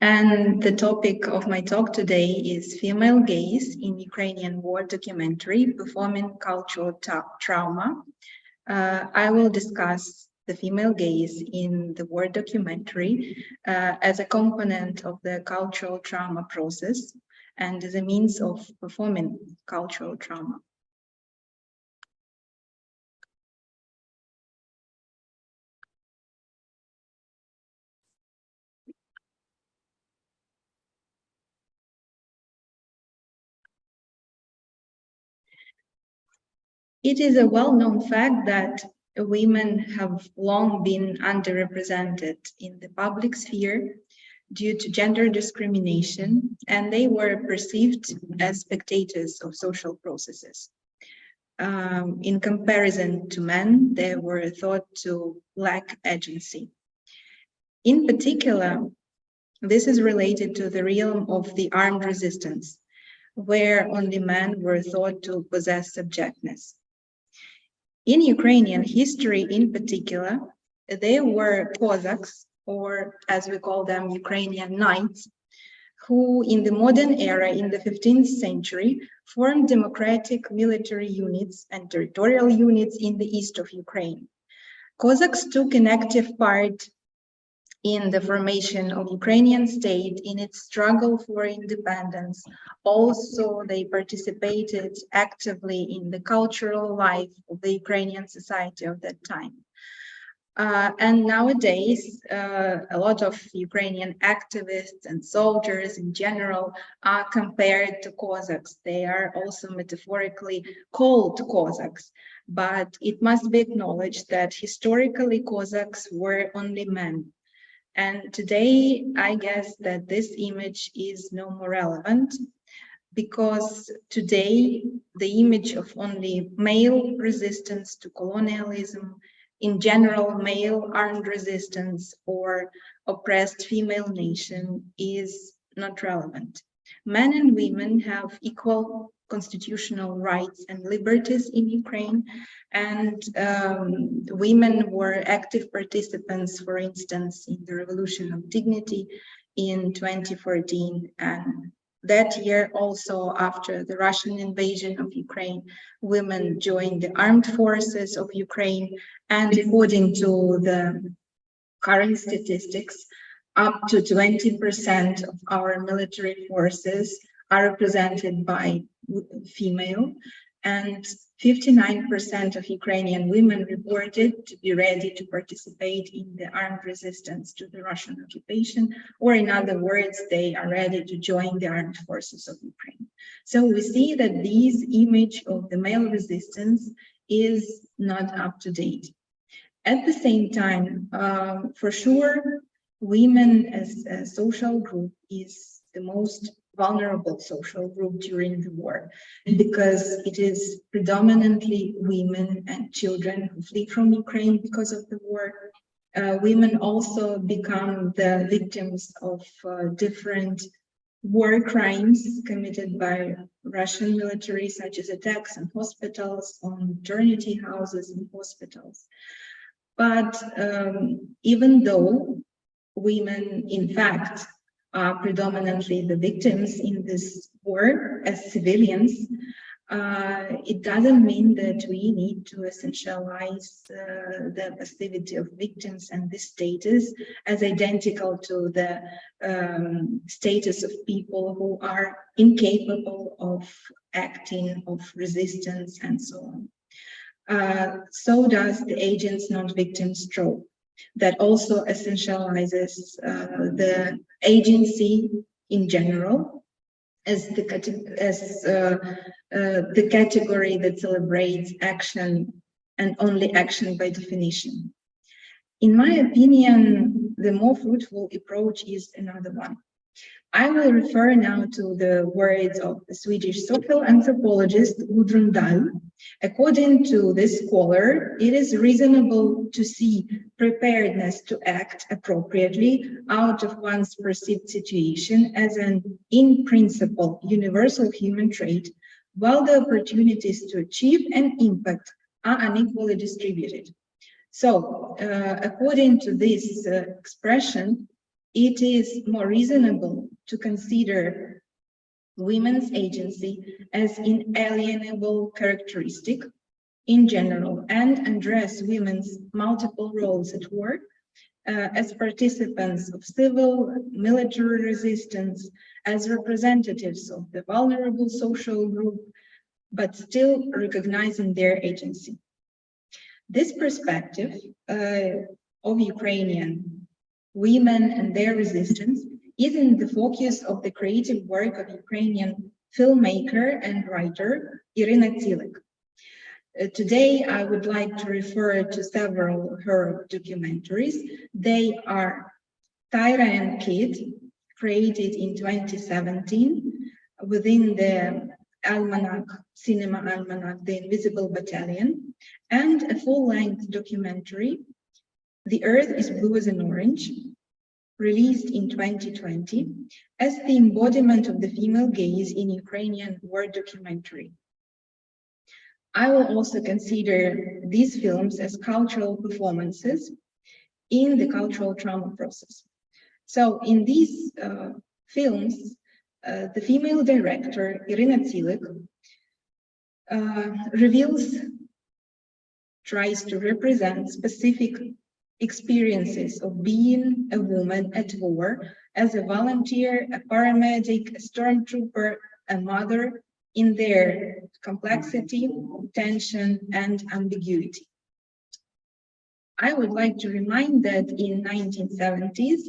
And the topic of my talk today is Female Gaze in Ukrainian War Documentary, Performing Cultural Trauma. I will discuss the female gaze in the war documentary as a component of the cultural trauma process and as a means of performing cultural trauma. It is a well-known fact that women have long been underrepresented in the public sphere due to gender discrimination, and they were perceived as spectators of social processes. In comparison to men, they were thought to lack agency. In particular, this is related to the realm of the armed resistance, where only men were thought to possess subjectness. In Ukrainian history in particular, there were Cossacks, or as we call them, Ukrainian knights, who in the modern era in the 15th century formed democratic military units and territorial units in the east of Ukraine. Cossacks took an active part in the formation of Ukrainian state in its struggle for independence. Also, they participated actively in the cultural life of the Ukrainian society of that time. And nowadays, a lot of Ukrainian activists and soldiers in general are compared to Cossacks. They are also metaphorically called Cossacks, but it must be acknowledged that historically Cossacks were only men. And today, I guess that this image is no more relevant because today the image of only male resistance to colonialism, in general male armed resistance or oppressed female nation is not relevant. Men and women have equal constitutional rights and liberties in Ukraine, and women were active participants, for instance, in the Revolution of Dignity in 2014, and that year also after the Russian invasion of Ukraine, women joined the armed forces of Ukraine, and according to the current statistics, up to 20% of our military forces are represented by female, and 59% of Ukrainian women reported to be ready to participate in the armed resistance to the Russian occupation, or in other words, they are ready to join the armed forces of Ukraine. So we see that this image of the male resistance is not up to date. At the same time, for sure, women as a social group is the most vulnerable social group during the war, because it is predominantly women and children who flee from Ukraine because of the war. Women also become the victims of different war crimes committed by Russian military, such as attacks on hospitals, on maternity houses and hospitals. But even though women, in fact, are predominantly the victims in this war as civilians, it doesn't mean that we need to essentialize the passivity of victims and this status as identical to the status of people who are incapable of acting, of resistance, and so on. So does the agents not victims trope that also essentializes the agency in general as the category that celebrates action and only action by definition. In my opinion, the more fruitful approach is another one. I will refer now to the words of the Swedish social anthropologist Gudrun Dahl. According to this scholar, it is reasonable to see preparedness to act appropriately out of one's perceived situation as an, in principle, universal human trait, while the opportunities to achieve an impact are unequally distributed. So, according to this expression, it is more reasonable to consider women's agency as inalienable characteristic in general and address women's multiple roles at war as participants of civil, military resistance, as representatives of the vulnerable social group, but still recognizing their agency. This perspective of Ukrainian women and their resistance is in the focus of the creative work of Ukrainian filmmaker and writer Iryna Tsilyk. Today, I would like to refer to several of her documentaries. They are Tayra and Kid, created in 2017 within the almanac, cinema almanac, The Invisible Battalion, and a full-length documentary, The Earth is Blue as an Orange, released in 2020 as the embodiment of the female gaze in Ukrainian War Documentary. I will also consider these films as cultural performances in the cultural trauma process. So in these films, the female director, Iryna Tsilyk, tries to represent specific experiences of being a woman at war as a volunteer, a paramedic, a stormtrooper, a mother, in their complexity, tension, and ambiguity. I would like to remind that in 1970s,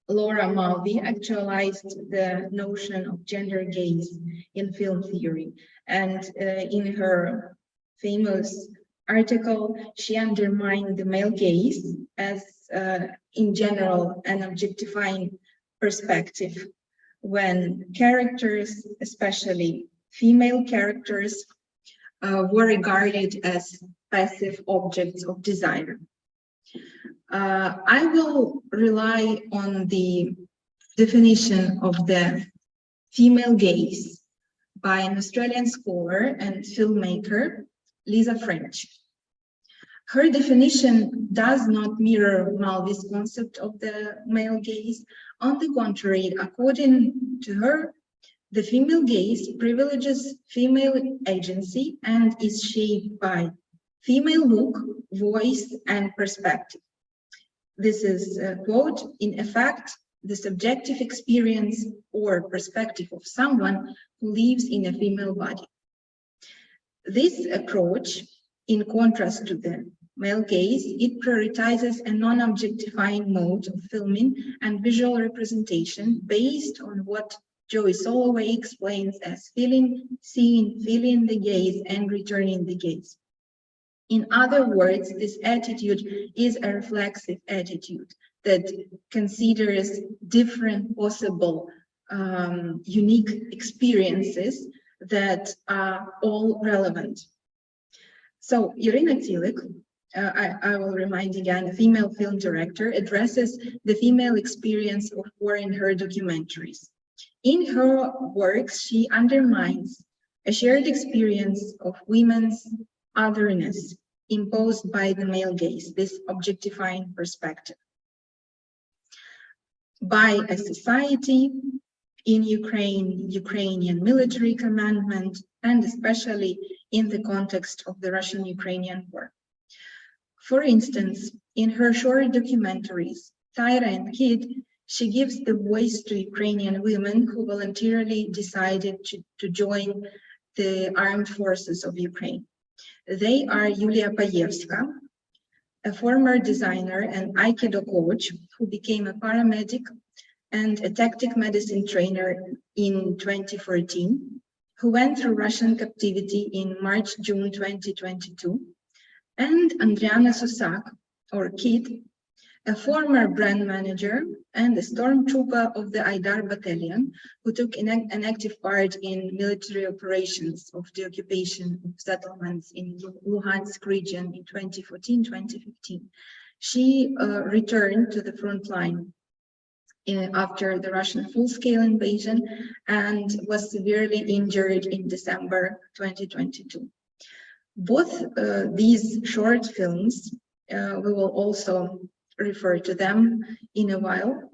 Laura Mulvey actualized the notion of gender gaze in film theory. And in her famous article, she undermined the male gaze as, in general, an objectifying perspective when characters, especially female characters, were regarded as passive objects of desire. I will rely on the definition of the female gaze by an Australian scholar and filmmaker, Lisa French. Her definition does not mirror Mulvey's concept of the male gaze. On the contrary, according to her, the female gaze privileges female agency and is shaped by female look, voice, and perspective. This is, quote, in effect, the subjective experience or perspective of someone who lives in a female body. This approach, in contrast to the male gaze, it prioritizes a non-objectifying mode of filming and visual representation based on what Joey Soloway explains as feeling, seeing, feeling the gaze, and returning the gaze. In other words, this attitude is a reflexive attitude that considers different possible unique experiences that are all relevant. So Iryna Tsilyk, I will remind again, a female film director, addresses the female experience of war in her documentaries. In her works, she undermines a shared experience of women's otherness imposed by the male gaze, this objectifying perspective, by a society in Ukraine, Ukrainian military commandment, and especially in the context of the Russian-Ukrainian War. For instance, in her short documentaries, Tayra and Kid, she gives the voice to Ukrainian women who voluntarily decided to join the armed forces of Ukraine. They are Yulia Payevska, a former designer and Aikido coach who became a paramedic and a tactic medicine trainer in 2014, who went through Russian captivity in March-June 2022, and Andriana Susak, or Kid, a former brand manager and a stormtrooper of the Aidar Battalion, who took an active part in military operations of the occupation of settlements in Luhansk region in 2014-2015. She returned to the front line after the Russian full-scale invasion and was severely injured in December 2022. Both these short films, we will also refer to them in a while,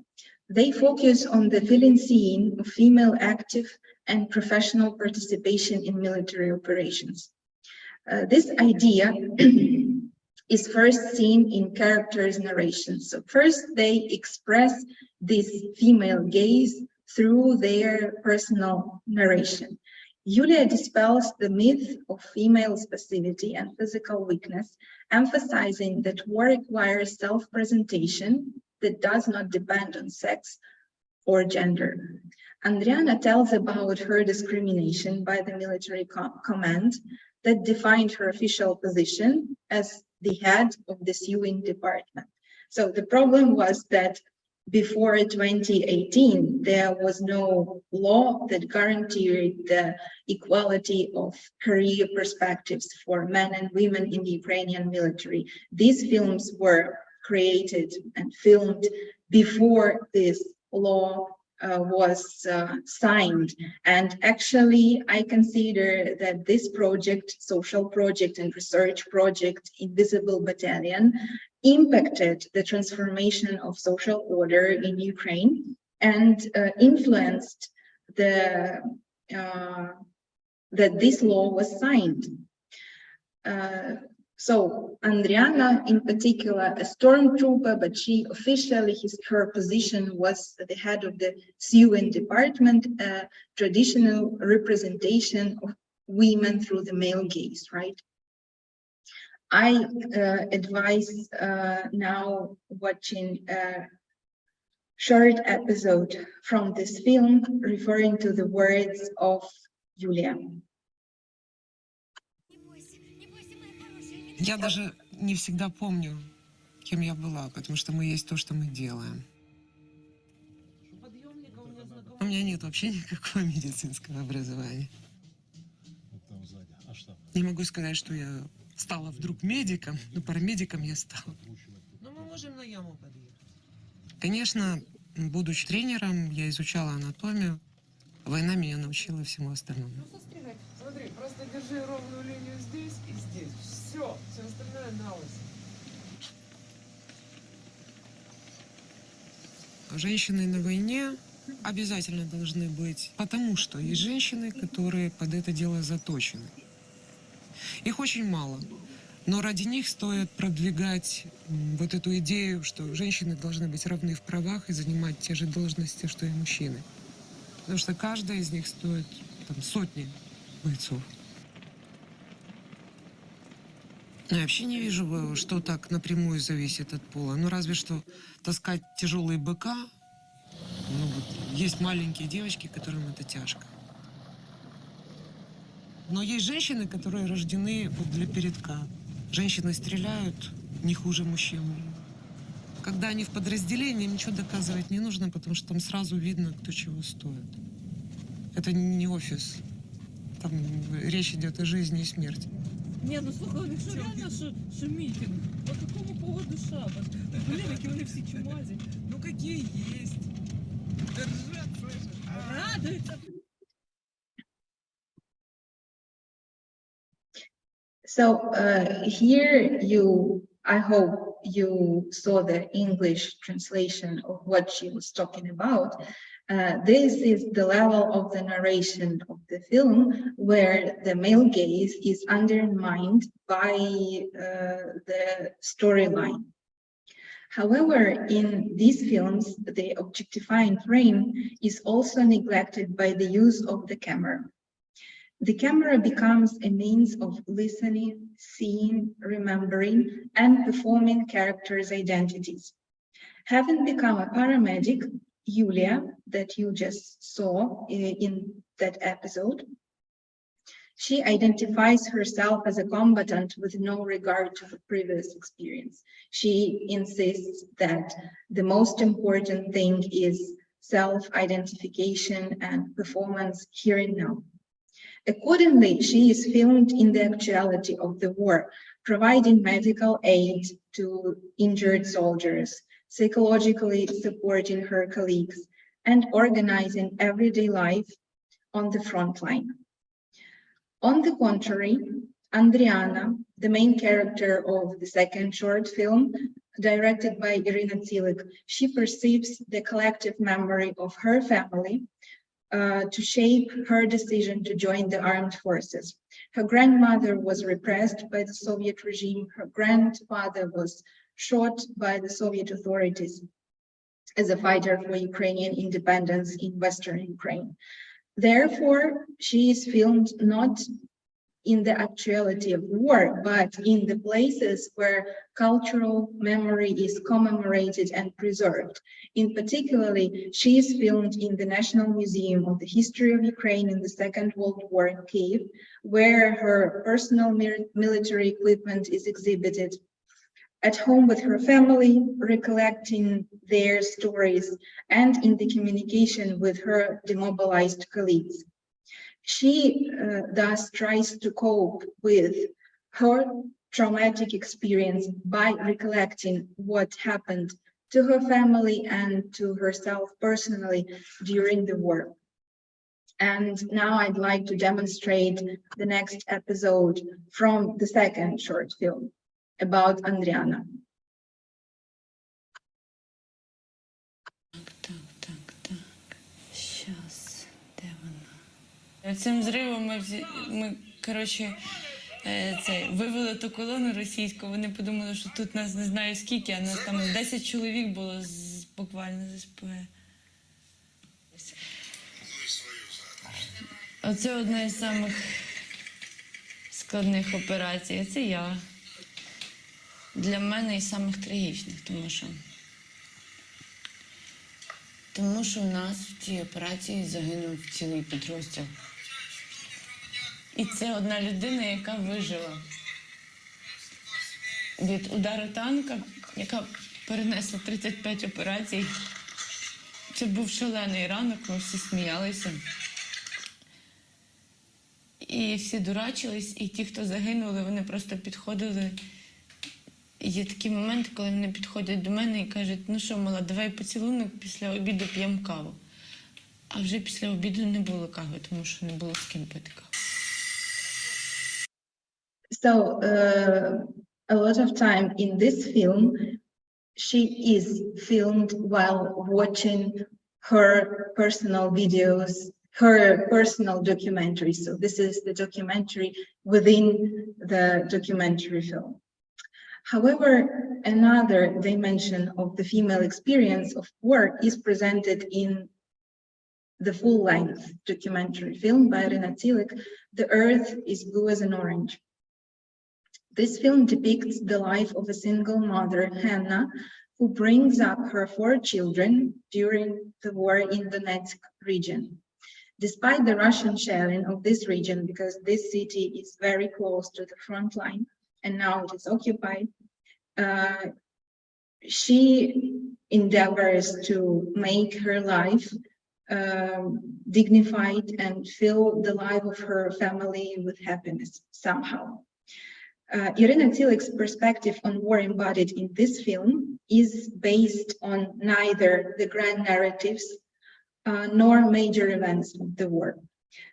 They focus on the fill-in scene of female active and professional participation in military operations. This idea is first seen in characters' narration. So first they express this female gaze through their personal narration. Yulia dispels the myth of female's passivity and physical weakness, emphasizing that war requires self-presentation that does not depend on sex or gender. Andriana tells about her discrimination by the military command that defined her official position as the head of the sewing department. So the problem was that before 2018, there was no law that guaranteed the equality of career perspectives for men and women in the Ukrainian military. These films were created and filmed before this law was signed. And actually, I consider that this project, social project and research project, Invisible Battalion, impacted the transformation of social order in Ukraine and influenced that this law was signed. So Andriana, in particular, a stormtrooper, but she officially, her position was the head of the sewing department, a traditional representation of women through the male gaze, right? I advise now watching a short episode from this film referring to the words of Yulia. Я даже не всегда помню, кем я была, потому что мы есть то, что мы делаем. У меня нет вообще никакого медицинского образования. Не могу сказать, что я стала вдруг медиком, но парамедиком я стала. Но мы можем на яму подъехать. Конечно, будучи тренером, я изучала анатомию. Война меня научила всему остальному. Смотри, просто держи ровную линию здесь и здесь. Все остальное на ось. Женщины на войне обязательно должны быть, потому что есть женщины, которые под это дело заточены. Их очень мало, но ради них стоит продвигать вот эту идею, что женщины должны быть равны в правах и занимать те же должности, что и мужчины. Потому что каждая из них стоит там, сотни бойцов. Я вообще не вижу, что так напрямую зависит от пола. Ну, разве что таскать тяжелые БК. Ну, вот, есть маленькие девочки, которым это тяжко. Но есть женщины, которые рождены вот для передка. Женщины стреляют не хуже мужчин. Когда они в подразделении, ничего доказывать не нужно, потому что там сразу видно, кто чего стоит. Это не офис. Там речь идет о жизни и смерти. Ні, ну слухай, у них що реально, що мітинг? По какому поводу шабаш? Блін, які вони всі чумазі. Ну, какие есть. Держат, слышишь? Радуються. So here I hope you saw the English translation of what she was talking about. This is the level of the narration of the film where the male gaze is undermined by the storyline. However, in these films, the objectifying frame is also neglected by the use of the camera. The camera becomes a means of listening, seeing, remembering, and performing characters' identities. Having become a paramedic, Yulia, that you just saw in that episode, she identifies herself as a combatant with no regard to her previous experience. She insists that the most important thing is self-identification and performance here and now. Accordingly, she is filmed in the actuality of the war, providing medical aid to injured soldiers, psychologically supporting her colleagues, and organizing everyday life on the front line. On the contrary, Andriana, the main character of the second short film, directed by Iryna Tsilyk, she perceives the collective memory of her family to shape her decision to join the armed forces. Her grandmother was repressed by the Soviet regime. Her grandfather was shot by the Soviet authorities as a fighter for Ukrainian independence in Western Ukraine. Therefore, she is filmed not in the actuality of war, but in the places where cultural memory is commemorated and preserved. In particularly, she is filmed in the National Museum of the History of Ukraine in the Second World War in Kyiv, where her personal military equipment is exhibited, at home with her family, recollecting their stories, and in the communication with her demobilized colleagues. She thus tries to cope with her traumatic experience by recollecting what happened to her family and to herself personally during the war. And now I'd like to demonstrate the next episode from the second short film about Andriana. Щас, де вона? Цим зривом ми коротше, вивели ту колону російську, вони подумали, що тут нас не знаю скільки, а нас там 10 чоловік було буквально з СП. Оце одна із самих складних операцій. Це я. Для мене із самих трагічних, тому що в нас в цій операції загинув цілий підрозділ. І це одна людина, яка вижила від удару танка, яка перенесла 35 операцій. Це був шалений ранок, ми всі сміялися. І всі дурачились, і ті, хто загинули, вони просто підходили. І є такі моменти, коли вони підходять до мене і кажуть, ну що, мала, давай поцілунок, після обіду п'ємо каву. А вже після обіду не було кави, тому що не було з ким пити каву. So, a lot of time in this film, she is filmed while watching her personal videos, her personal documentary. So this is the documentary within the documentary film. However, another dimension of the female experience of war is presented in the full-length documentary film by Iryna Tsilyk, The Earth is Blue as an Orange. This film depicts the life of a single mother, Hannah, who brings up her 4 children during the war in the Donetsk region. Despite the Russian shelling of this region, because this city is very close to the front line, and now it is occupied, she endeavors to make her life dignified and fill the life of her family with happiness somehow. Iryna Tsilyk's perspective on war embodied in this film is based on neither the grand narratives nor major events of the war.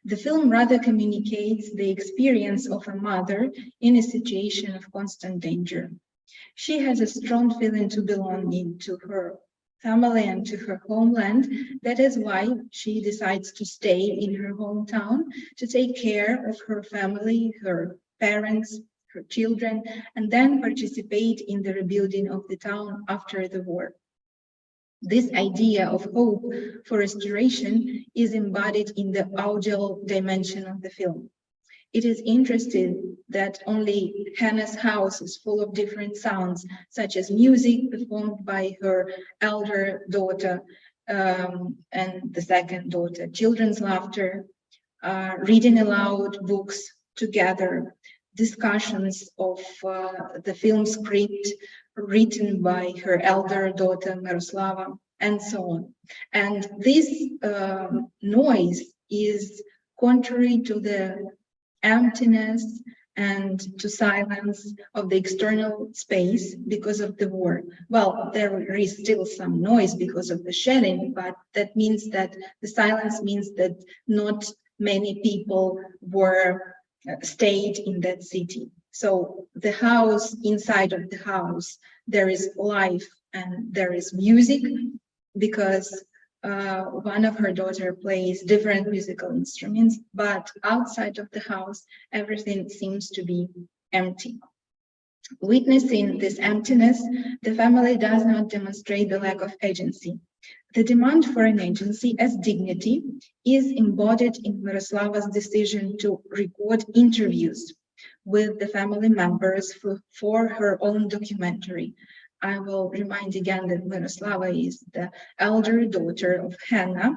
The film rather communicates the experience of a mother in a situation of constant danger. She has a strong feeling to belonging to her family and to her homeland. That is why she decides to stay in her hometown to take care of her family, her parents, her children, and then participate in the rebuilding of the town after the war. This idea of hope for restoration is embodied in the audio dimension of the film. It is interesting that only Hannah's house is full of different sounds, such as music performed by her elder daughter and the second daughter, children's laughter, reading aloud books together, discussions of the film script written by her elder daughter, Miroslava, and so on. And this noise is contrary to the emptiness and to silence of the external space because of the war. Well, there is still some noise because of the shelling, but that means that the silence means that not many people were stayed in that city. So the house, inside of the house, there is life and there is music, because one of her daughter plays different musical instruments, but outside of the house, everything seems to be empty. Witnessing this emptiness, the family does not demonstrate the lack of agency. The demand for an agency as dignity is embodied in Miroslava's decision to record interviews with the family members for her own documentary. I will remind again that Miroslava is the elder daughter of Hannah,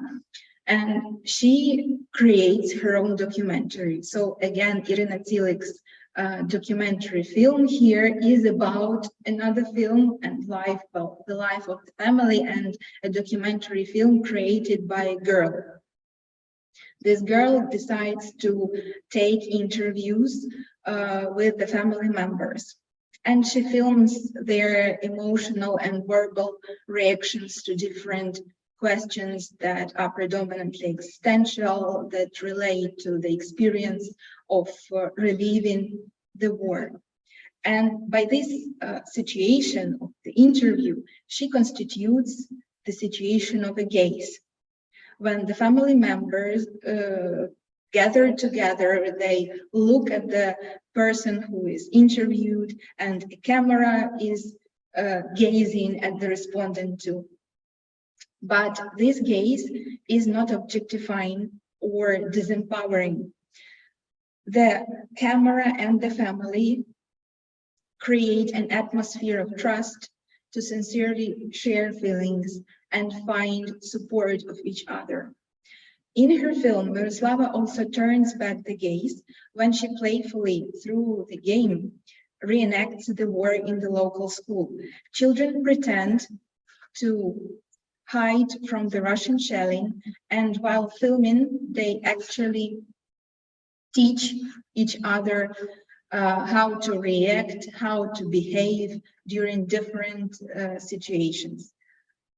and she creates her own documentary. So again, Iryna Tsilyk's documentary film here is about another film and life, well, the life of the family, and a documentary film created by a girl. This girl decides to take interviews with the family members, and she films their emotional and verbal reactions to different questions that are predominantly existential, that relate to the experience of reliving the war. And by this situation of the interview, she constitutes the situation of a gaze. When the family members gather together, they look at the person who is interviewed, and a camera is gazing at the respondent too. But this gaze is not objectifying or disempowering. The camera and the family create an atmosphere of trust to sincerely share feelings and find support of each other. In her film, Miroslava also turns back the gaze when she playfully, through the game, reenacts the war in the local school. Children pretend to hide from the Russian shelling, and while filming, they actually teach each other how to react, how to behave during different situations.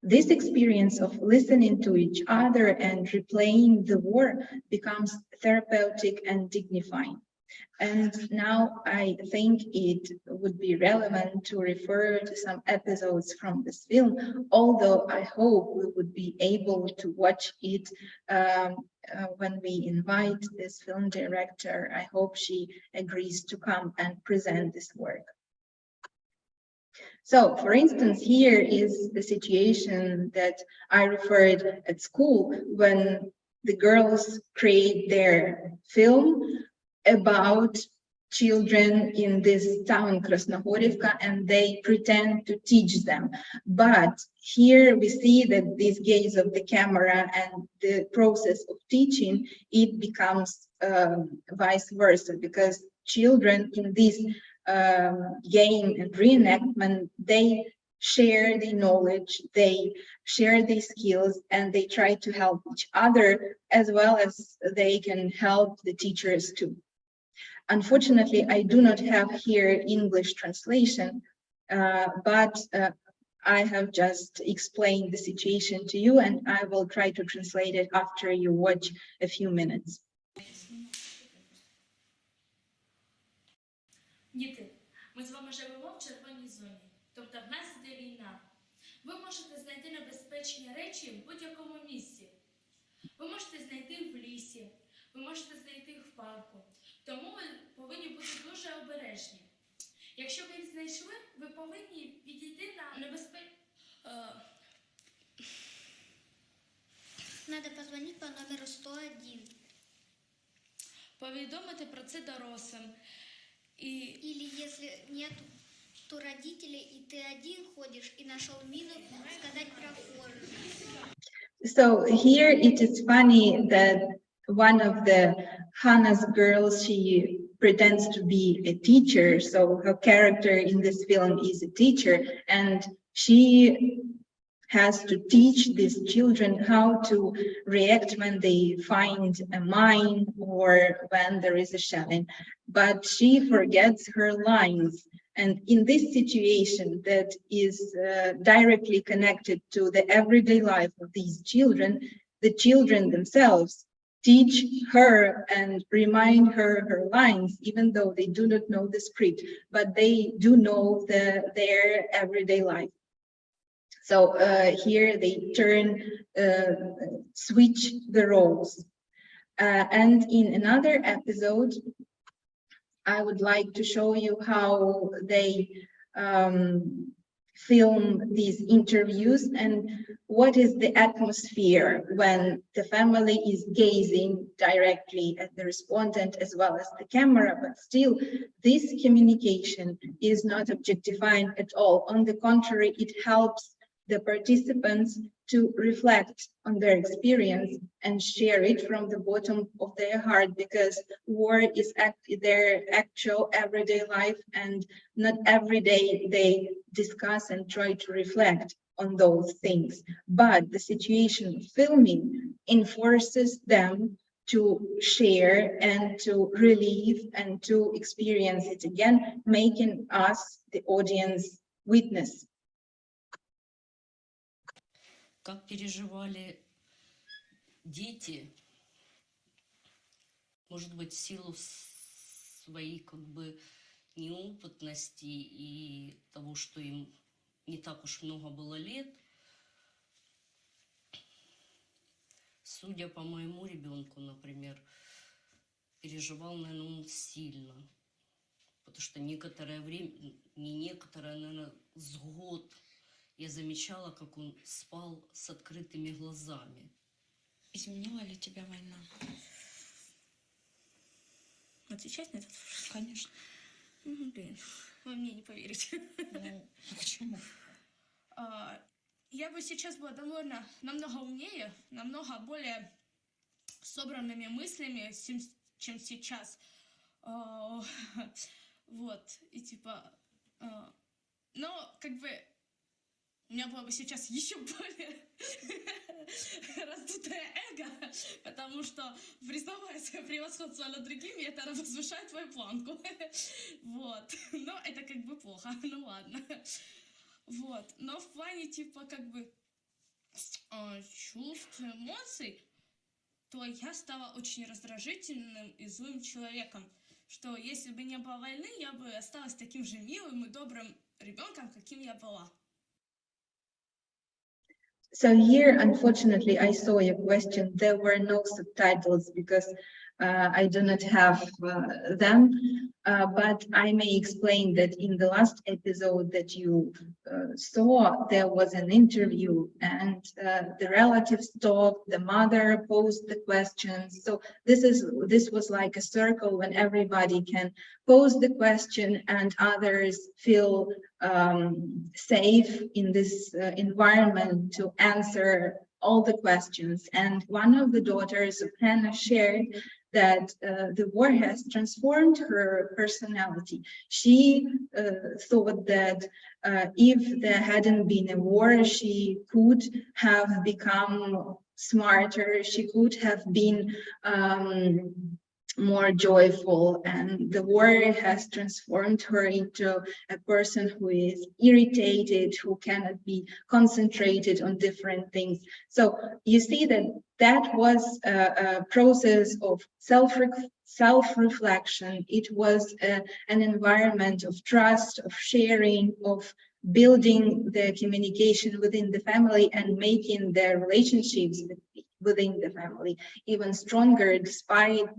This experience of listening to each other and replaying the war becomes therapeutic and dignifying. And now I think it would be relevant to refer to some episodes from this film, although I hope we would be able to watch it when we invite this film director. I hope she agrees to come and present this work. So, for instance, here is the situation that I referred at school when the girls create their film about children in this town, Krasnohorivka, and they pretend to teach them. But here we see that this gaze of the camera and the process of teaching, it becomes vice versa, because children in this game and reenactment, they share the knowledge, they share the skills, and they try to help each other, as well as they can help the teachers too. Unfortunately, I do not have here English translation, but I have just explained the situation to you, and I will try to translate it after you watch a few minutes. Діти, ми з вами живемо в червоній зоні, тобто в нас йде війна. Ви можете знайти небезпечні речі в будь-якому місці. Ви можете знайти їх в лісі, ви можете знайти їх в парку. Тому ви повинні бути дуже обережні. Якщо ви їх знайшли, ви повинні відійти на небезпечну... Надо позвонить по номеру 101. Повідомити про це дорослим. Или если нет то родителей, и ты один ходишь и нашел мину, сказать прохожим. So here it is funny that one of the Hannah's girls, she pretends to be a teacher. So her character in this film is a teacher, and she has to teach these children how to react when they find a mine or when there is a shelling. But she forgets her lines. And in this situation that is directly connected to the everyday life of these children, the children themselves teach her and remind her her lines, even though they do not know the script, but they do know their everyday life. So here they switch the roles. And in another episode, I would like to show you how they film these interviews and what is the atmosphere when the family is gazing directly at the respondent as well as the camera, but still this communication is not objectifying at all. On the contrary, it helps the participants to reflect on their experience and share it from the bottom of their heart, because war is their actual everyday life, and not every day they discuss and try to reflect on those things. But the situation of filming enforces them to share and to relive and to experience it again, making us, the audience, witness. Как переживали дети, может быть, в силу своей как бы неопытности и того, что им не так уж много было лет. Судя по моему ребенку, например, переживал, наверное, он сильно, потому что некоторое время, наверное, с год я замечала, как он спал с открытыми глазами. Изменила ли тебя война? Отвечать на этот вопрос? Конечно. Блин, вы мне не поверите. Ну, почему? Я бы сейчас была довольно намного умнее, намного более собранными мыслями, чем сейчас. Вот, и типа... Но, как бы, у меня было бы сейчас еще более раздутое эго, потому что признавая свое превосходство над другими, это возвышает твою планку. Вот. Но это как бы плохо. Ну ладно. Вот. Но в плане, типа, как бы чувств, эмоций, то я стала очень раздражительным и злым человеком. Что если бы не было войны, я бы осталась таким же милым и добрым ребенком, каким я была. So here, unfortunately, I saw your question. There were no subtitles because I do not have them, but I may explain that in the last episode that you saw, there was an interview and the relatives talked, the mother posed the questions. So this was like a circle when everybody can pose the question and others feel safe in this environment to answer all the questions. And one of the daughters of Hannah shared that the war has transformed her personality. She thought that if there hadn't been a war, she could have become smarter, she could have been more joyful, and the war has transformed her into a person who is irritated, who cannot be concentrated on different things. So you see that was a process of self-reflection. It was an environment of trust, of sharing, of building the communication within the family and making the relationships within the family even stronger despite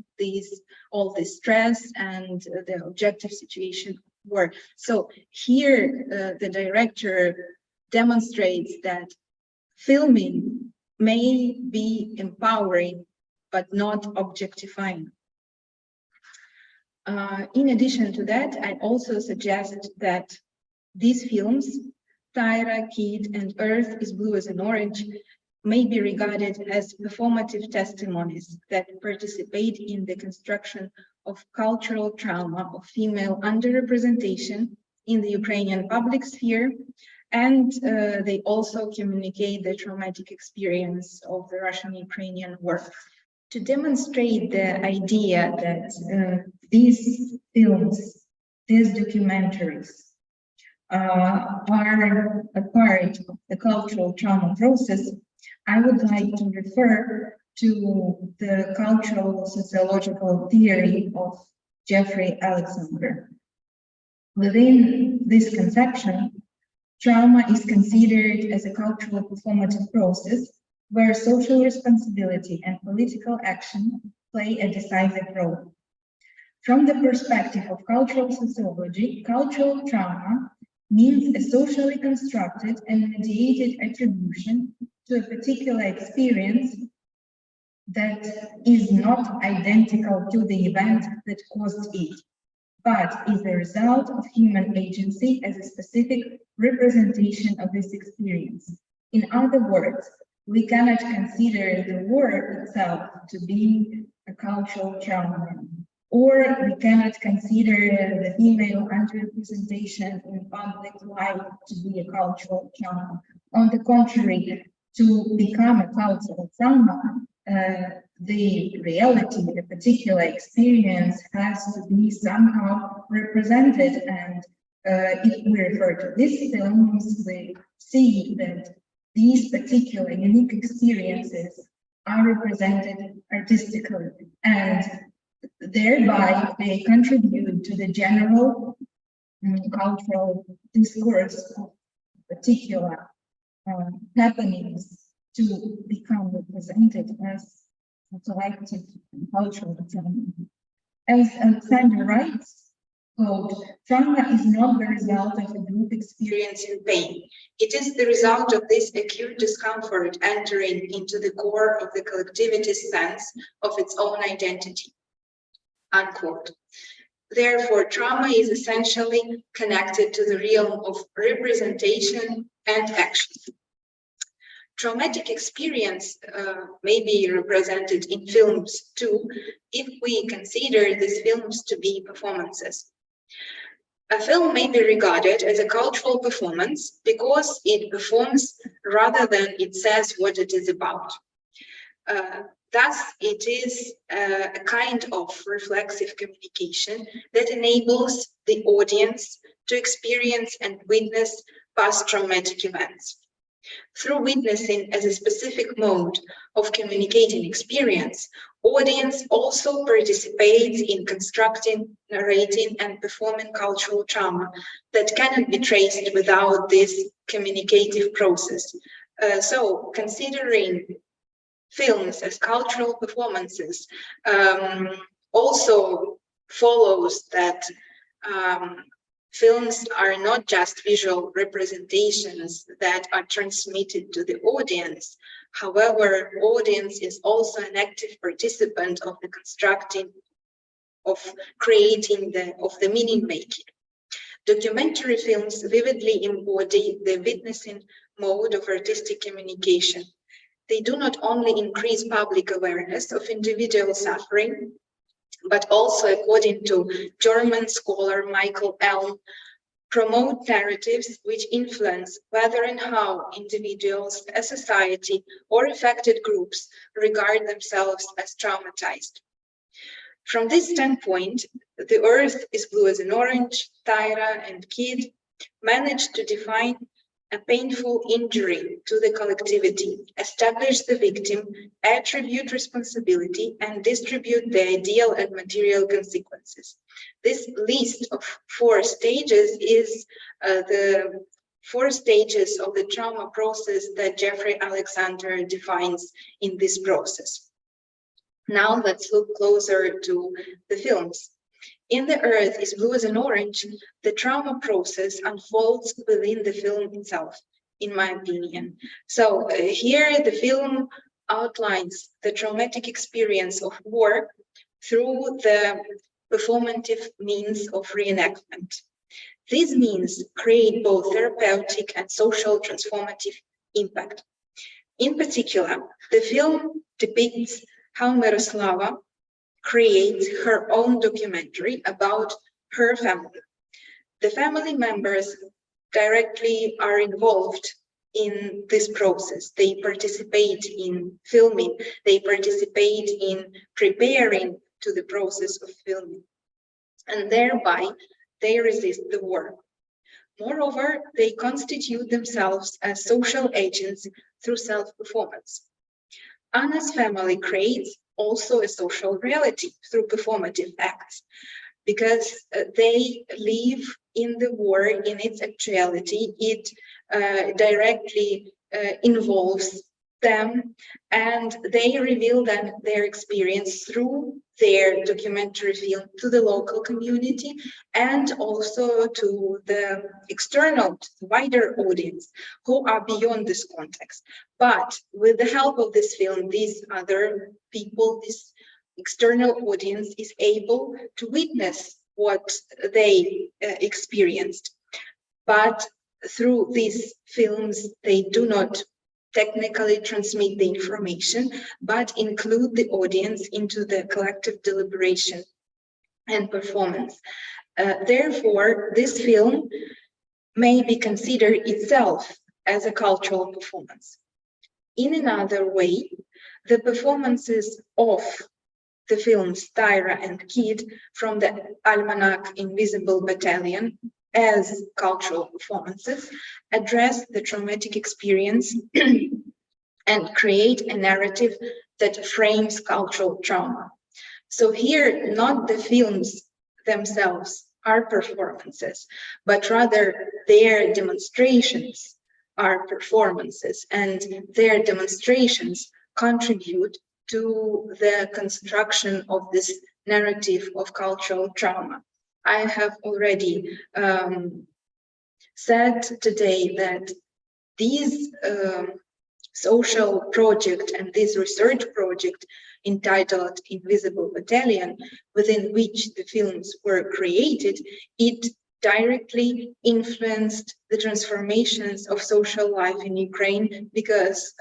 all this stress and the objective situation war. So here the director demonstrates that filming may be empowering but not objectifying. In addition to that, I also suggest that these films, Tayra, Kid, and Earth is Blue as an Orange, may be regarded as performative testimonies that participate in the construction of cultural trauma of female underrepresentation in the Ukrainian public sphere, and they also communicate the traumatic experience of the Russian-Ukrainian war. To demonstrate the idea that these films, these documentaries, are a part of the cultural trauma process, I would like to refer to the cultural sociological theory of Jeffrey Alexander. Within this conception, trauma is considered as a cultural performative process where social responsibility and political action play a decisive role. From the perspective of cultural sociology, cultural trauma means a socially constructed and mediated attribution to a particular experience that is not identical to the event that caused it, but is a result of human agency as a specific representation of this experience. In other words, we cannot consider the war itself to be a cultural trauma, or we cannot consider the female underrepresentation in public life to be a cultural trauma. On the contrary, to become a cultural trauma, the reality, the particular experience has to be somehow represented. And if we refer to these films, we see that these particular unique experiences are represented artistically, and thereby they contribute to the general cultural discourse of particular happenings to become represented as a collective cultural trauma. As Alexander writes, quote, "Trauma is not the result of a group experiencing pain. It is the result of this acute discomfort entering into the core of the collectivity's sense of its own identity." Unquote. Therefore, trauma is essentially connected to the realm of representation and action. Traumatic experience may be represented in films too, if we consider these films to be performances. A film may be regarded as a cultural performance because it performs rather than it says what it is about. Thus, it is a kind of reflexive communication that enables the audience to experience and witness past traumatic events. Through witnessing as a specific mode of communicating experience, audience also participates in constructing, narrating, and performing cultural trauma that cannot be traced without this communicative process. So, considering films as cultural performances also follows that films are not just visual representations that are transmitted to the audience. However, audience is also an active participant of the constructing, of creating of the meaning making. Documentary films vividly embody the witnessing mode of artistic communication. They do not only increase public awareness of individual suffering, but also, according to German scholar Michael Elm, promote narratives which influence whether and how individuals, a society, or affected groups regard themselves as traumatized. From this standpoint, The Earth is Blue as an Orange, Tayra, and Kid managed to define a painful injury to the collectivity, establish the victim, attribute responsibility, and distribute the ideal and material consequences. This list of 4 stages is the 4 stages of the trauma process that Jeffrey Alexander defines in this process. Now let's look closer to the films. In The Earth is Blue as an Orange, the trauma process unfolds within the film itself, in my opinion. So here the film outlines the traumatic experience of war through the performative means of reenactment. These means create both therapeutic and social transformative impact. In particular, the film depicts how Miroslava creates her own documentary about her family. The family members directly are involved in this process. They participate in filming, they participate in preparing to the process of filming, and thereby they resist the war. Moreover, they constitute themselves as social agents through self-performance. Anna's family creates also a social reality through performative acts, because they live in the war in its actuality. It directly involves them, and they reveal then their experience through their documentary film to the local community and also to the external, to the wider audience who are beyond this context. But with the help of this film, these other people, this external audience is able to witness what they experienced. But through these films, they do not technically transmit the information, but include the audience into the collective deliberation and performance. Therefore, this film may be considered itself as a cultural performance. In another way, the performances of the films Tayra and Kid from the almanac Invisible Battalion as cultural performances address the traumatic experience and create a narrative that frames cultural trauma. So here, not the films themselves are performances, but rather their demonstrations are performances, and their demonstrations contribute to the construction of this narrative of cultural trauma. I have already said today that these social project and this research project entitled Invisible Battalion, within which the films were created, it directly influenced the transformations of social life in Ukraine, because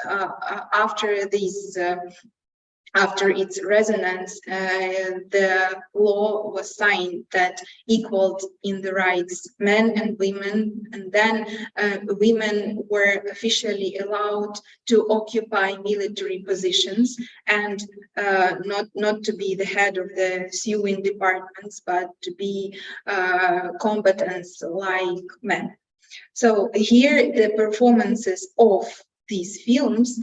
after its resonance, the law was signed that equaled in the rights men and women, and then women were officially allowed to occupy military positions and not to be the head of the sewing departments, but to be combatants like men. So here the performances of these films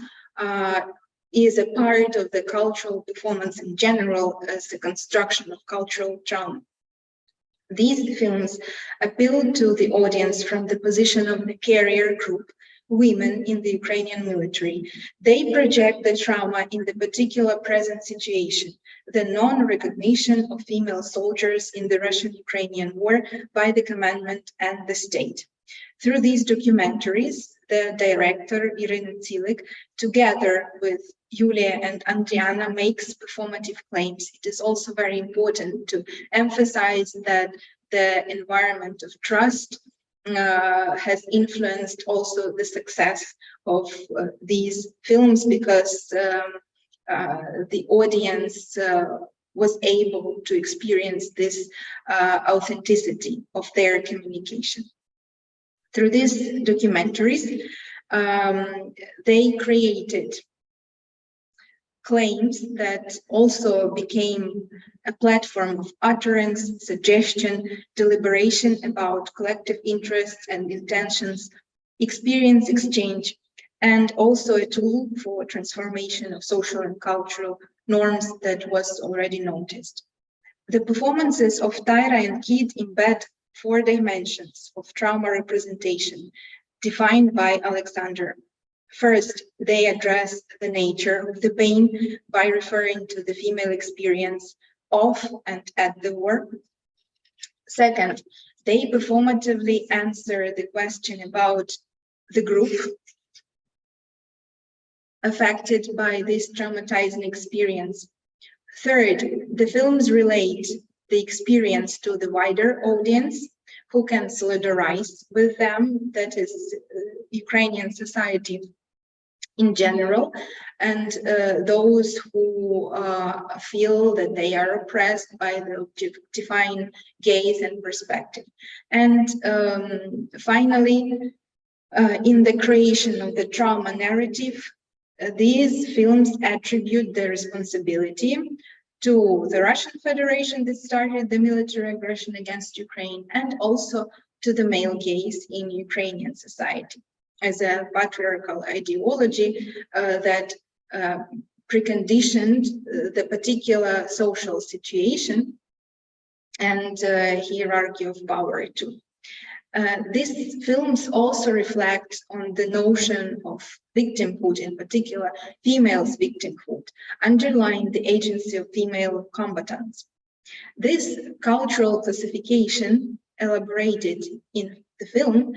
is a part of the cultural performance in general as the construction of cultural trauma. These films appeal to the audience from the position of the carrier group, women in the Ukrainian military. They project the trauma in the particular present situation, the non-recognition of female soldiers in the Russian-Ukrainian war by the commandment and the state. Through these documentaries, the director, Iryna Tsilyk, together with Yulia and Andriana, makes performative claims. It is also very important to emphasize that the environment of trust has influenced also the success of these films, because the audience was able to experience this authenticity of their communication. Through these documentaries, they created claims that also became a platform of utterance, suggestion, deliberation about collective interests and intentions, experience exchange, and also a tool for transformation of social and cultural norms that was already noticed. The performances of Tayra and Kid embed 4 dimensions of trauma representation defined by Alexander. First, they address the nature of the pain by referring to the female experience of and at the war. Second, they performatively answer the question about the group affected by this traumatizing experience. Third, the films relate the experience to the wider audience who can solidarize with them, that is, Ukrainian society in general, and those who feel that they are oppressed by the objectifying gaze and perspective. And finally, in the creation of the trauma narrative, these films attribute the responsibility to the Russian Federation that started the military aggression against Ukraine, and also to the male gaze in Ukrainian society as a patriarchal ideology that preconditioned the particular social situation and hierarchy of power too. These films also reflect on the notion of victimhood, in particular females' victimhood, underlying the agency of female combatants. This cultural classification, elaborated in the film,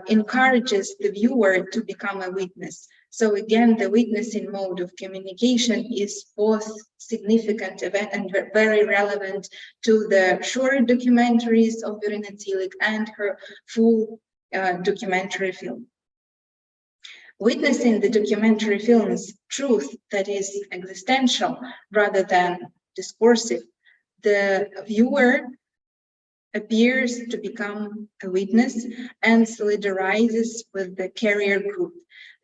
encourages the viewer to become a witness. So again, the witnessing mode of communication is both significant and very relevant to the short documentaries of Iryna Tsilyk and her full documentary film. Witnessing the documentary film's truth that is existential rather than discursive, the viewer appears to become a witness and solidarizes with the carrier group.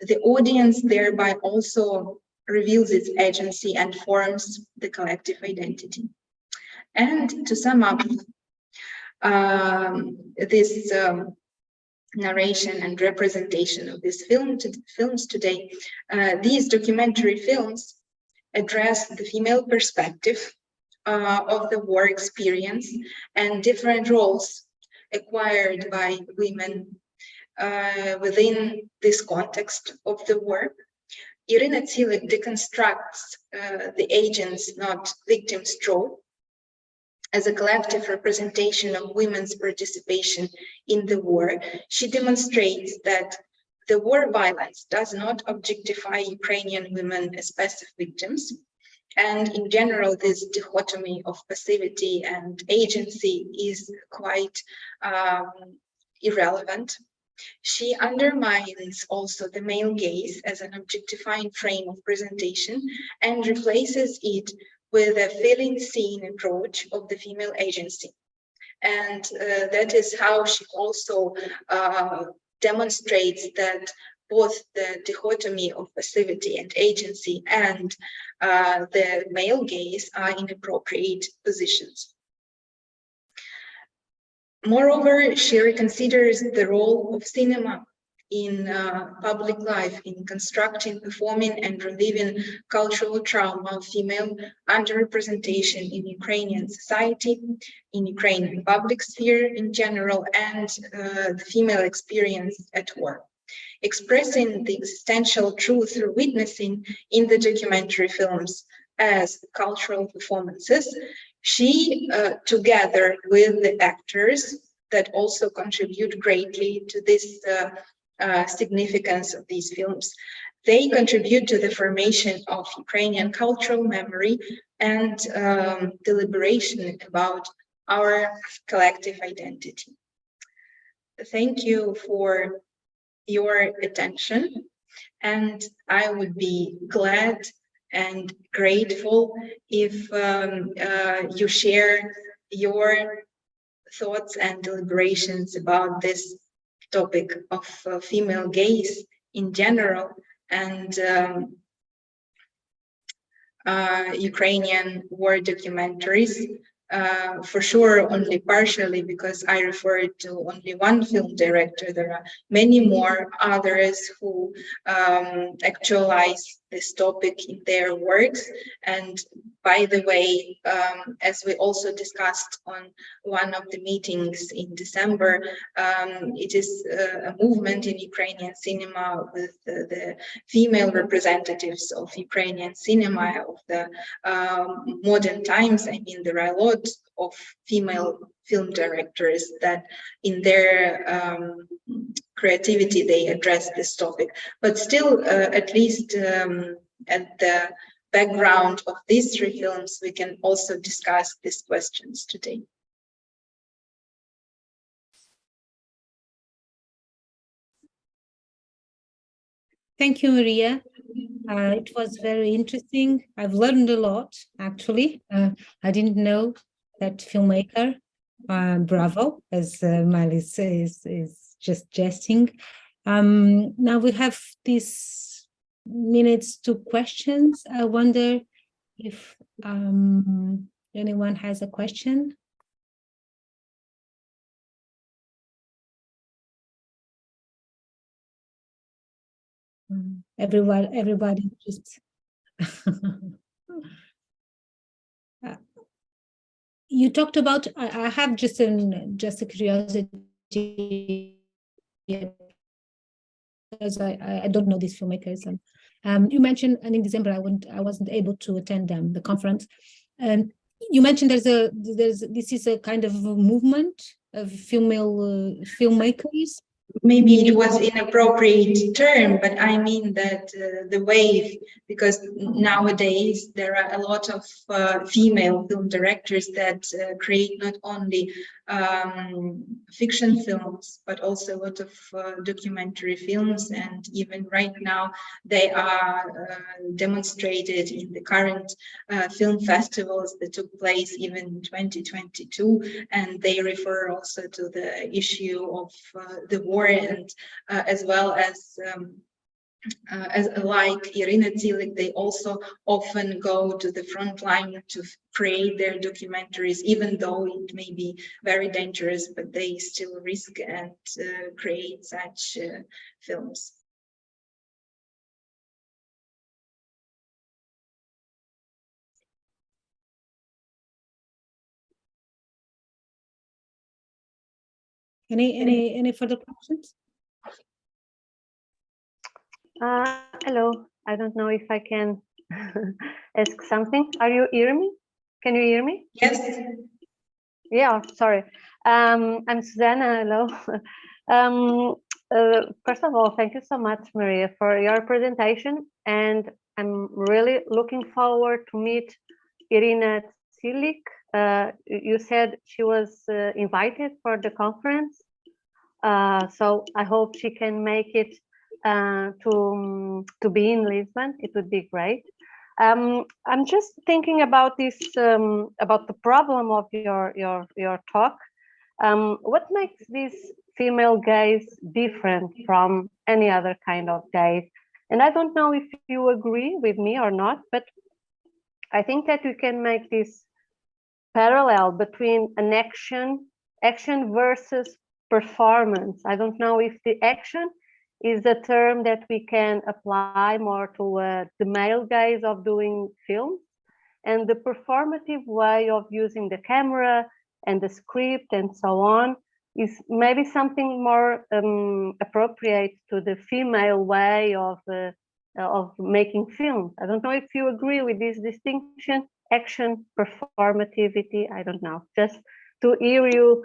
The audience thereby also reveals its agency and forms the collective identity. And to sum up this narration and representation of these films today, these documentary films address the female perspective of the war experience and different roles acquired by women within this context of the war. Iryna Tsilyk deconstructs the agents, not victims trope as a collective representation of women's participation in the war. She demonstrates that the war violence does not objectify Ukrainian women as passive victims. And in general, this dichotomy of passivity and agency is quite irrelevant. She undermines also the male gaze as an objectifying frame of presentation and replaces it with a feeling-seen approach of the female agency. And that is how she also demonstrates that both the dichotomy of passivity and agency and the male gaze are in appropriate positions. Moreover, she reconsiders the role of cinema in public life, in constructing, performing, and reliving cultural trauma of female underrepresentation in Ukrainian society, in Ukrainian public sphere in general, and the female experience at war. Expressing the existential truth through witnessing in the documentary films as cultural performances, she, together with the actors that also contribute greatly to this significance of these films, they contribute to the formation of Ukrainian cultural memory and deliberation about our collective identity. Thank you for your attention, and I would be glad and grateful if you share your thoughts and deliberations about this topic of female gaze in general and Ukrainian war documentaries. For sure, only partially, because I referred to only one film director. There are many more others who actualize this topic in their works. And by the way, as we also discussed on one of the meetings in December, it is a movement in Ukrainian cinema with the female representatives of Ukrainian cinema of the modern times. I mean, there are a lot of female film directors that in their creativity, they address this topic. But still, at least at the background of these three films, we can also discuss these questions today. Thank you, Mariia. It was very interesting. I've learned a lot, actually. I didn't know that filmmaker. Bravo, as Miley says, is just jesting. Now we have these minutes to questions. I wonder if anyone has a question. Everybody just You talked about, I have just a curiosity, because I don't know these filmmakers. You mentioned, and in December I wasn't able to attend the conference. And you mentioned this is a kind of a movement of female filmmakers. Maybe it was inappropriate term, but I mean that the wave, because nowadays there are a lot of female film directors that create not only fiction films, but also a lot of documentary films, and even right now they are demonstrated in the current film festivals that took place even in 2022, and they refer also to the issue of the war, and as well as like Iryna Tsilyk, they also often go to the front line to create their documentaries, even though it may be very dangerous, but they still risk and create such films. Any further questions? Hello, I don't know if I can ask something. Are you hearing me? Can you hear me? Yes. Yeah, sorry. I'm Susanna, hello. First of all, thank you so much, Mariia, for your presentation. And I'm really looking forward to meet Iryna Tsilyk. You said she was invited for the conference. So I hope she can make it to be in Lisbon. It would be great. I'm just thinking about this, about the problem of your talk. What makes this female gaze different from any other kind of gaze? And I don't know if you agree with me or not, but I think that we can make this parallel between an action versus performance. I don't know if the action is a term that we can apply more to the male gaze of doing films, and the performative way of using the camera and the script and so on is maybe something more appropriate to the female way of making films. I don't know if you agree with this distinction, action, performativity, I don't know, just to hear you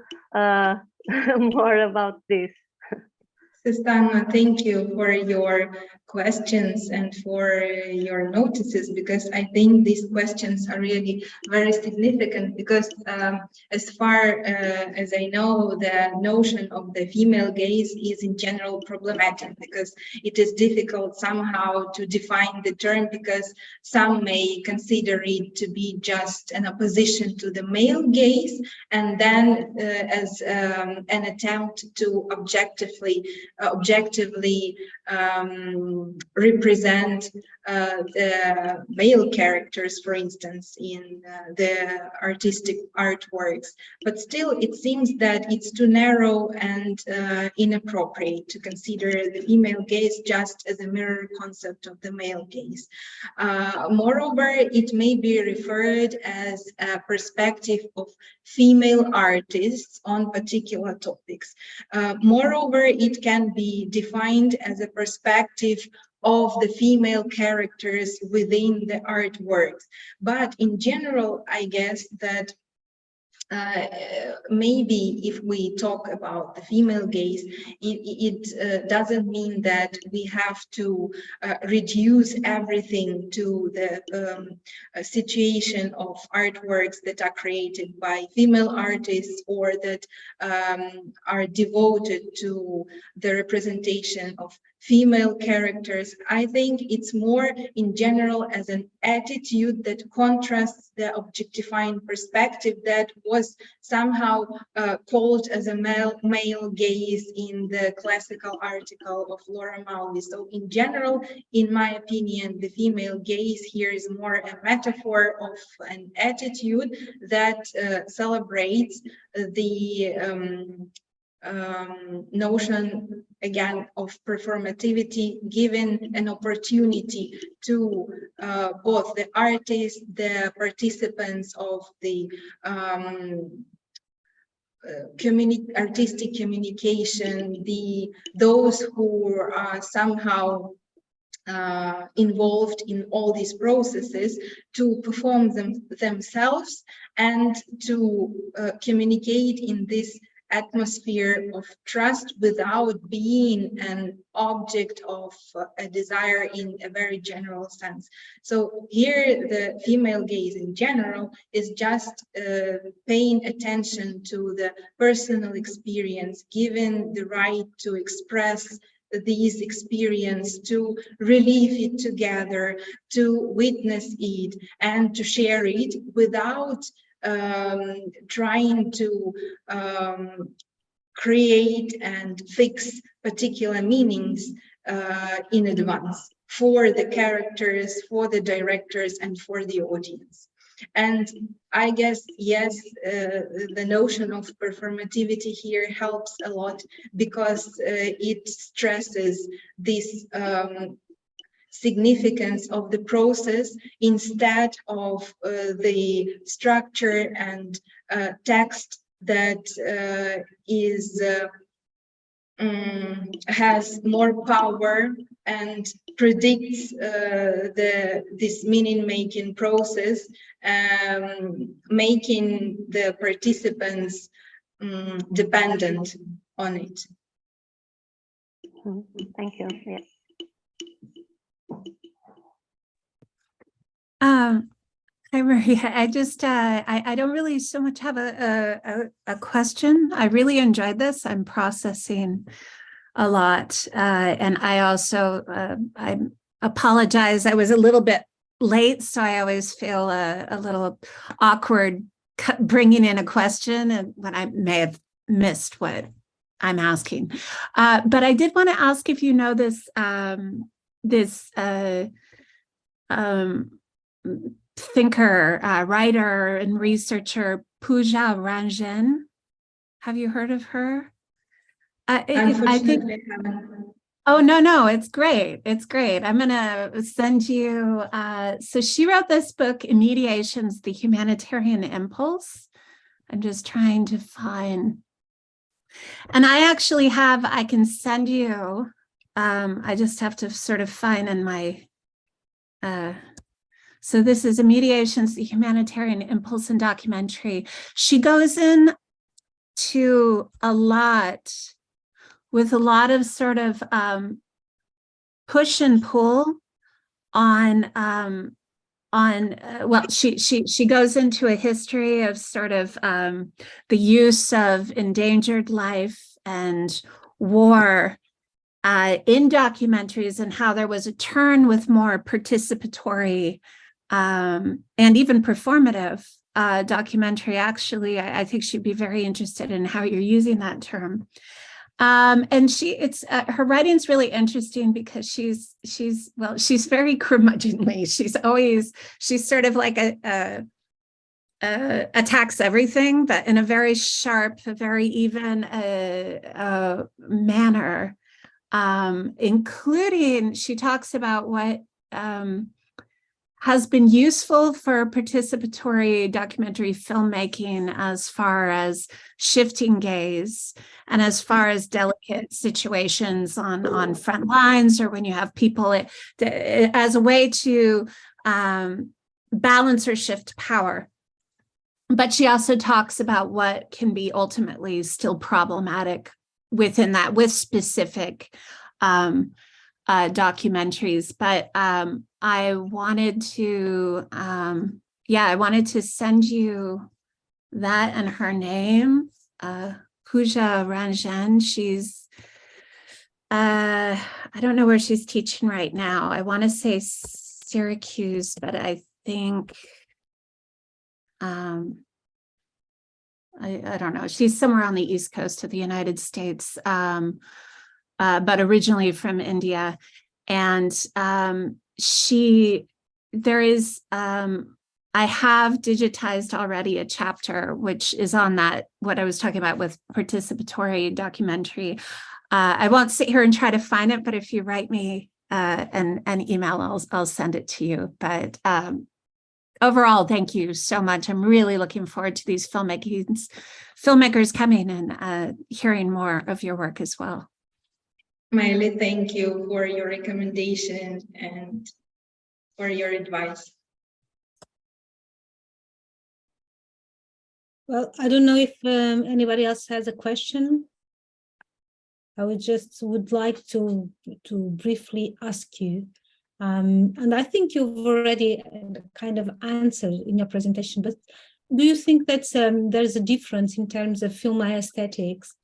more about this. Susanna, thank you for your questions and for your notices, because I think these questions are really very significant, because as far as I know, the notion of the female gaze is in general problematic, because it is difficult somehow to define the term, because some may consider it to be just an opposition to the male gaze, and then as an attempt to objectively represent the male characters, for instance, in the artistic artworks. But still, it seems that it's too narrow and inappropriate to consider the female gaze just as a mirror concept of the male gaze. Moreover, it may be referred as a perspective of female artists on particular topics. Moreover, it can be defined as a perspective of the female characters within the artworks. But in general, I guess that maybe if we talk about the female gaze, it doesn't mean that we have to reduce everything to the situation of artworks that are created by female artists, or that are devoted to the representation of female characters. I think it's more in general as an attitude that contrasts the objectifying perspective that was somehow called as a male gaze in the classical article of Laura Mulvey. So in general, in my opinion, the female gaze here is more a metaphor of an attitude that celebrates the notion again, of performativity, given an opportunity to both the artists, the participants of the artistic communication, those who are somehow involved in all these processes, to perform themselves and to communicate in this atmosphere of trust without being an object of a desire in a very general sense. So here the female gaze in general is just paying attention to the personal experience, given the right to express these experience, to relive it together, to witness it, and to share it without trying to create and fix particular meanings in advance for the characters, for the directors, and for the audience. And I guess, yes, the notion of performativity here helps a lot, because it stresses this significance of the process instead of the structure and text that has more power and predicts this meaning-making process, making the participants dependent on it. Thank you. Yeah. Hi, Mariia. I just, I don't really so much have a question. I really enjoyed this. I'm processing a lot. And I also, I apologize. I was a little bit late, so I always feel a little awkward bringing in a question and when I may have missed what I'm asking. But I did want to ask if you know this, thinker, writer, and researcher Pooja Ranjan. Have you heard of her? I think. Oh, no, it's great. It's great. I'm going to send you. So she wrote this book, Mediations, the Humanitarian Impulse. I'm just trying to find. And I actually have, I can send you. I just have to sort of find in my. So this is a Mediations, the Humanitarian Impulse and Documentary. She goes in to a lot with a lot of sort of push and pull on well, she goes into a history of sort of the use of endangered life and war in documentaries, and how there was a turn with more participatory and even performative documentary. Actually, I think she'd be very interested in how you're using that term. And her writing's really interesting because she's very curmudgeonly. She's sort of like attacks everything, but in a very sharp, very even manner. Including, she talks about what has been useful for participatory documentary filmmaking as far as shifting gaze and as far as delicate situations on front lines, or when you have people as a way to balance or shift power. But she also talks about what can be ultimately still problematic within that, with specific documentaries. But I wanted to, I wanted to send you that and her name, Pooja Ranjan. She's, I don't know where she's teaching right now. I want to say Syracuse, but I think, I don't know. She's somewhere on the East Coast of the United States, but originally from India. And I have digitized already a chapter, which is on that, what I was talking about with participatory documentary. I won't sit here and try to find it, but if you write me an email, I'll send it to you. But overall, thank you so much. I'm really looking forward to these filmmakers coming and hearing more of your work as well. Mariia, thank you for your recommendation and for your advice. Well, I don't know if anybody else has a question. I would like to briefly ask you, and I think you've already kind of answered in your presentation, but do you think that there's a difference in terms of film aesthetics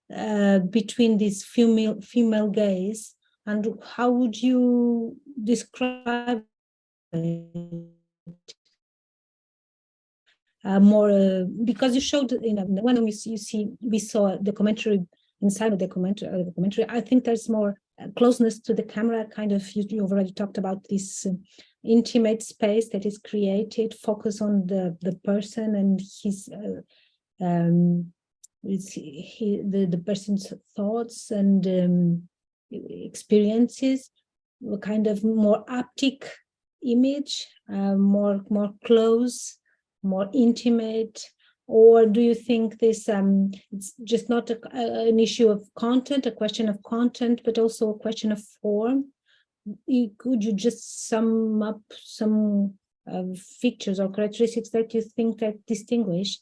between these female gaze, and how would you describe it? More because you showed, when we saw the commentary inside of the documentary, I think there's more closeness to the camera, kind of. You've already talked about this intimate space that is created, focus on the person and his the person's thoughts and experiences, a kind of more haptic image, more close, more intimate? Or do you think this it's just not an issue of content, a question of content, but also a question of form? Could you just sum up some features or characteristics that you think that distinguish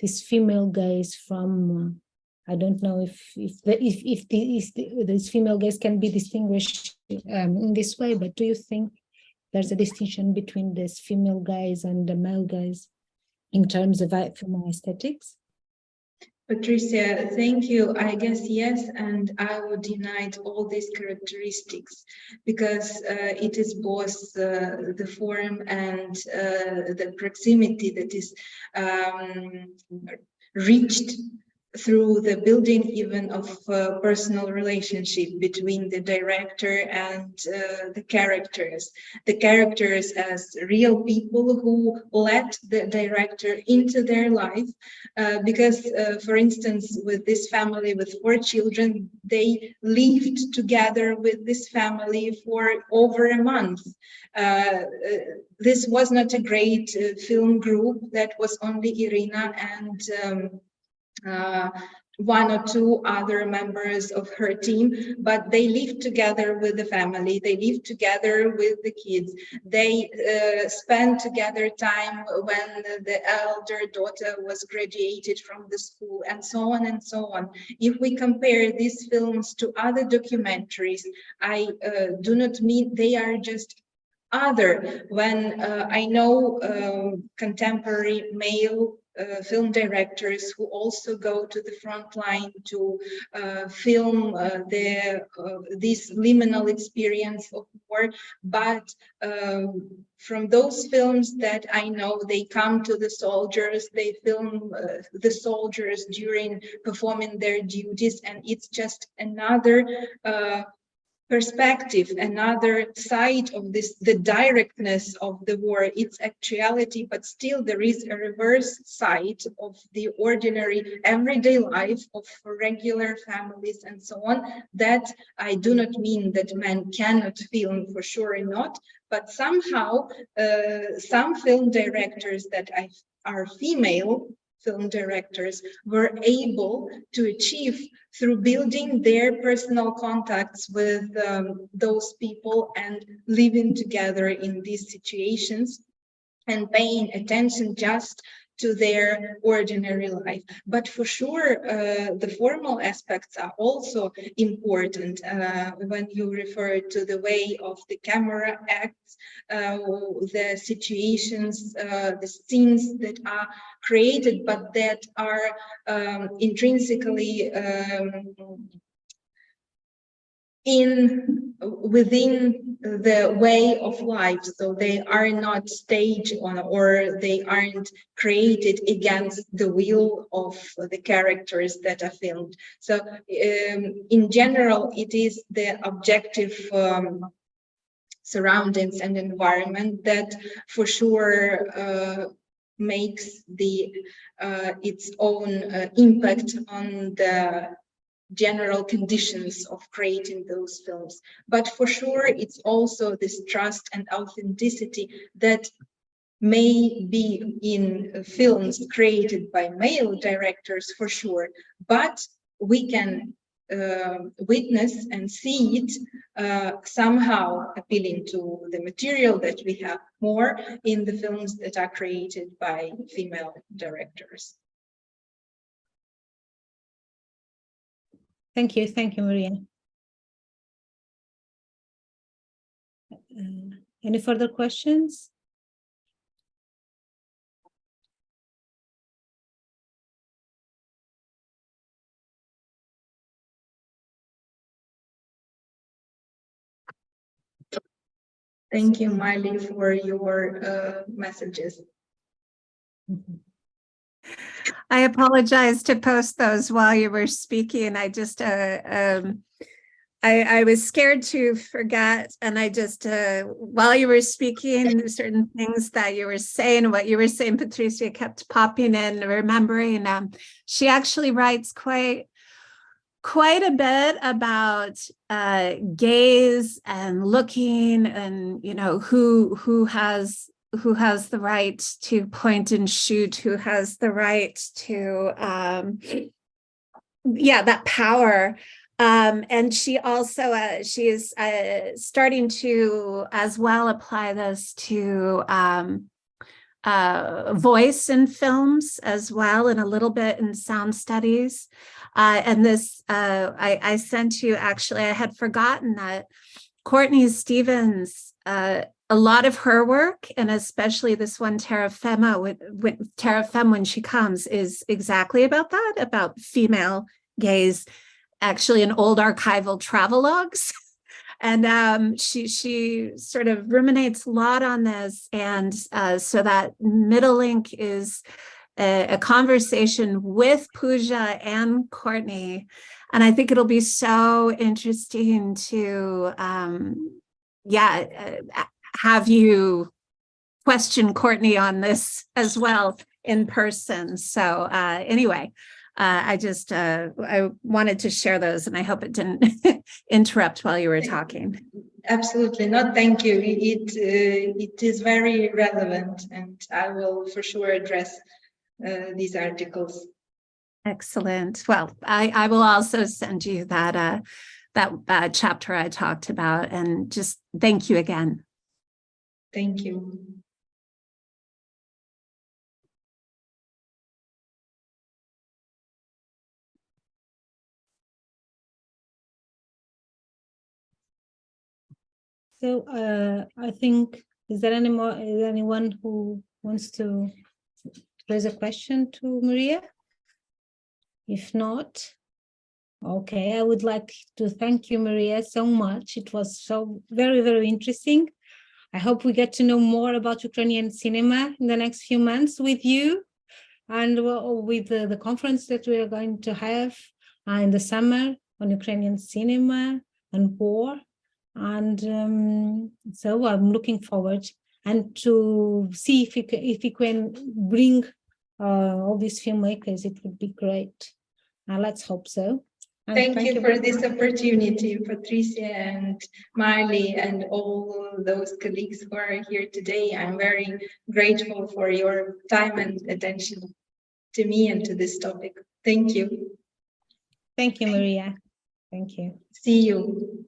this female gaze from I don't know if this female gaze can be distinguished in this way, but do you think there's a distinction between this female gaze and the male gaze in terms of female aesthetics? Patricia, thank you. I guess yes, and I would deny all these characteristics because it is both the form and the proximity that is reached through the building even of personal relationship between the director and the characters as real people who let the director into their life, because for instance with this family with 4 children, they lived together with this family for over a month. This was not a great film group, that was only Iryna and 1 or 2 other members of her team, but they lived together with the family, they lived together with the kids, they spent together time when the elder daughter was graduated from the school, and so on and so on. If we compare these films to other documentaries, I do not mean they are just other. When I know contemporary male film directors who also go to the front line to film this liminal experience of war, but from those films that I know, they come to the soldiers, they film the soldiers during performing their duties, and it's just another perspective, another side of this, the directness of the war, its actuality, but still there is a reverse side of the ordinary everyday life of regular families and so on, that I do not mean that men cannot film, for sure not, but somehow some film directors that are female film directors were able to achieve through building their personal contacts with those people and living together in these situations and paying attention just to their ordinary life. But for sure, the formal aspects are also important when you refer to the way of the camera acts, the situations, the scenes that are created, but that are intrinsically within the way of life, so they are not staged on, or they aren't created against the will of the characters that are filmed. So in general, it is the objective surroundings and environment that for sure makes its own impact on the general conditions of creating those films. But for sure, it's also this trust and authenticity that may be in films created by male directors, for sure, but we can witness and see it somehow appealing to the material that we have more in the films that are created by female directors. Thank you, Mariia. Any further questions? Thank you, Miley, for your messages. I apologize to post those while you were speaking. I just, I was scared to forget, and I just, while you were speaking, certain things that you were saying, what you were saying, Patricia, kept popping in, remembering. She actually writes quite a bit about gaze and looking, and who has the right to point and shoot, who has the right to that power. And she also she is starting to as well apply this to voice in films as well, and a little bit in sound studies. And this, I sent you, actually, I had forgotten that Courtney Stevens, a lot of her work, and especially this one, Terra Femme, when she comes, is exactly about that, about female gaze, actually in old archival travelogues. And she sort of ruminates a lot on this. And so that middle link is a conversation with Pooja and Courtney. And I think it'll be so interesting to, have you question Courtney on this as well in person. So anyway, I just, I wanted to share those, and I hope it didn't interrupt while you were talking. Absolutely not, thank you. It is very relevant, and I will for sure address these articles. Excellent. Well, I will also send you that chapter I talked about, and just thank you again. Thank you. So I think, is there anyone who wants to raise a question to Mariia? If not, okay, I would like to thank you, Mariia, so much. It was so very, very interesting. I hope we get to know more about Ukrainian cinema in the next few months with you, and with the conference that we are going to have in the summer on Ukrainian cinema and war. And so I'm looking forward, and to see if we can bring all these filmmakers. It would be great. Let's hope so. And thank you for this opportunity, Patricia and Miley, and all those colleagues who are here today. I'm very grateful for your time and attention to me and to this topic. Thank you. Thank you, Mariia. Thank you. See you.